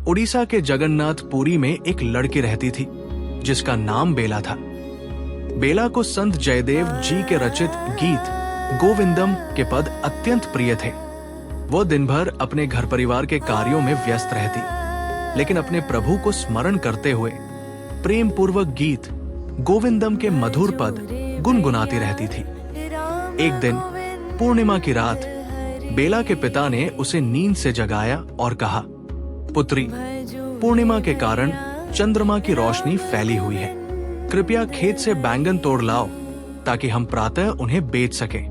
उड़ीसा के जगन्नाथपुरी में एक लड़की रहती थी जिसका नाम बेला था। बेला को संत जयदेव जी के रचित गीत गोविंदम के पद अत्यंत प्रिय थे। वो दिन भर अपने घर परिवार के कार्यों में व्यस्त रहती, लेकिन अपने प्रभु को स्मरण करते हुए प्रेम पूर्वक गीत गोविंदम के मधुर पद गुनगुनाती रहती थी। एक दिन पूर्णिमा की रात बेला के पिता ने उसे नींद से जगाया और कहा, पुत्री, पूर्णिमा के कारण चंद्रमा की रोशनी फैली हुई है। कृपया खेत से बैंगन तोड़ लाओ ताकि हम प्रातः उन्हें बेच सकें।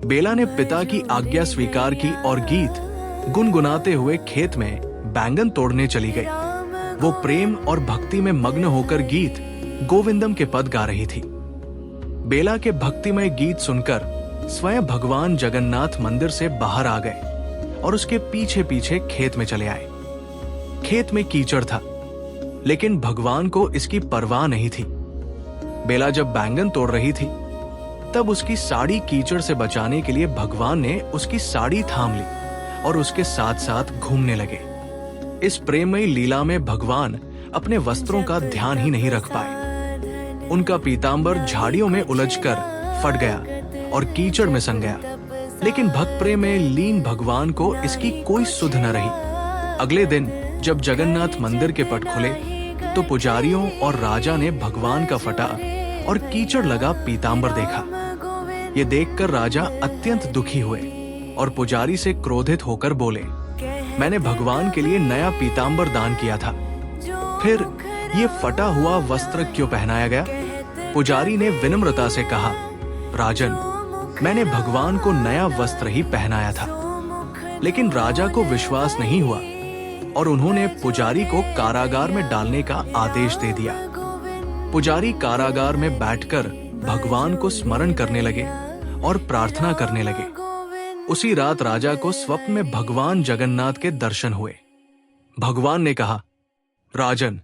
बेला ने पिता की आज्ञा स्वीकार की और गीत गुनगुनाते हुए खेत में बैंगन तोड़ने चली गई। वो प्रेम और भक्ति में मग्न होकर गीत गोविंदम के पद गा रही थी। बेला के भक्तिमय गीत सुनकर स्वयं भगवान जगन्नाथ मंदिर से बाहर आ गए और उसके पीछे पीछे खेत में चले आए। खेत में कीचड़ था, लेकिन भगवान को इसकी परवाह नहीं थी। बेला जब बैंगन तोड़ रही थी तब उसकी साड़ी कीचड़ से बचाने के लिए भगवान ने उसकी साड़ी थाम ली और उसके साथ साथ घूमने लगे। इस प्रेममयी लीला में भगवान अपने वस्त्रों का ध्यान ही नहीं रख पाए। उनका पीतांबर झाड़ियों में उलझकर फट गया और कीचड़ में संग गया, लेकिन भक्त प्रेम में लीन भगवान को इसकी कोई सुध न रही। अगले दिन जब जगन्नाथ मंदिर के पट खुले तो पुजारियों और राजा ने भगवान का फटा और कीचड़ लगा पीतांबर देखा। ये देखकर राजा अत्यंत दुखी हुए और पुजारी से क्रोधित होकर बोले, मैंने भगवान के लिए नया पीतांबर दान किया था, फिर ये फटा हुआ वस्त्र क्यों पहनाया गया? पुजारी ने विनम्रता से कहा, राजन, मैंने भगवान को नया वस्त्र ही पहनाया था। लेकिन राजा को विश्वास नहीं हुआ और उन्होंने पुजारी को कारागार में डालने का आदेश दे दिया। पुजारी कारागार में बैठकर भगवान को स्मरण करने लगे और प्रार्थना करने लगे। उसी रात राजा को स्वप्न में भगवान जगन्नाथ के दर्शन हुए। भगवान ने कहा, राजन,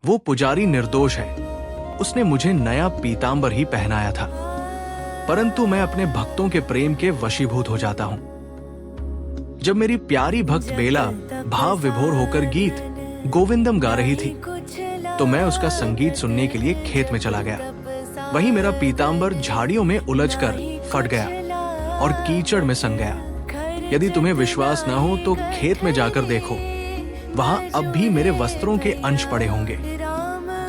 वो पुजारी निर्दोष है, उसने मुझे नया पीतांबर ही पहनाया था, परंतु मैं अपने भक्तों के प्रेम के वशीभूत हो जाता हूं। जब मेरी प्यारी भक्त बेला भाव विभोर होकर गीत गोविंदम गा रही थी तो मैं उसका संगीत सुनने के लिए खेत में चला गया। वहीं मेरा पीतांबर झाड़ियों में उलझकर फट गया और कीचड़ में संग गया। यदि तुम्हें विश्वास न हो तो खेत में जाकर देखो, वहां अब भी मेरे वस्त्रों के अंश पड़े होंगे।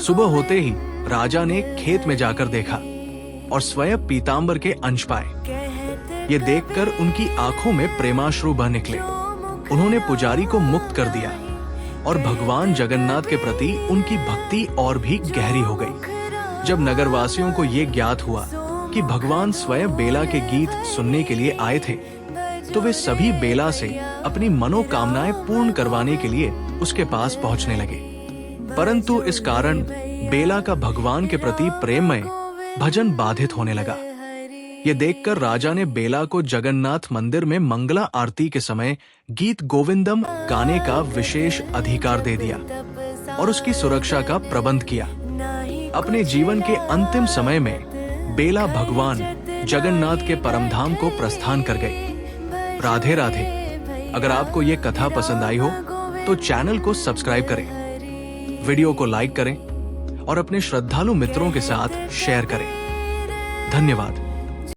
सुबह होते ही राजा ने खेत में जाकर देखा और स्वयं पीतांबर के अंश पाए। ये देखकर उनकी आंखों में प्रेमाश्रु बह निकले। उन्होंने पुजारी को मुक्त कर दिया और भगवान जगन्नाथ के प्रति उनकी भक्ति और भी गहरी हो गई। जब नगरवासियों को ये ज्ञात हुआ कि भगवान स्वयं बेला के गीत सुनने के लिए आए थे, तो वे सभी बेला से अपनी मनोकामनाएं पूर्ण करवाने के लिए उसके पास पहुंचने लगे। परंतु इस कारण बेला का भगवान के प्रति प्रेममय भजन बाधित होने लगा। ये देखकर राजा ने बेला को जगन्नाथ मंदिर में मंगला आरती के समय गीत गोविंदम गाने का विशेष अधिकार दे दिया और उसकी सुरक्षा का प्रबंध किया। अपने जीवन के अंतिम समय में बेला भगवान जगन्नाथ के परमधाम को प्रस्थान कर गई। राधे राधे। अगर आपको ये कथा पसंद आई हो तो चैनल को सब्सक्राइब करें, वीडियो को लाइक करें और अपने श्रद्धालु मित्रों के साथ शेयर करें। धन्यवाद।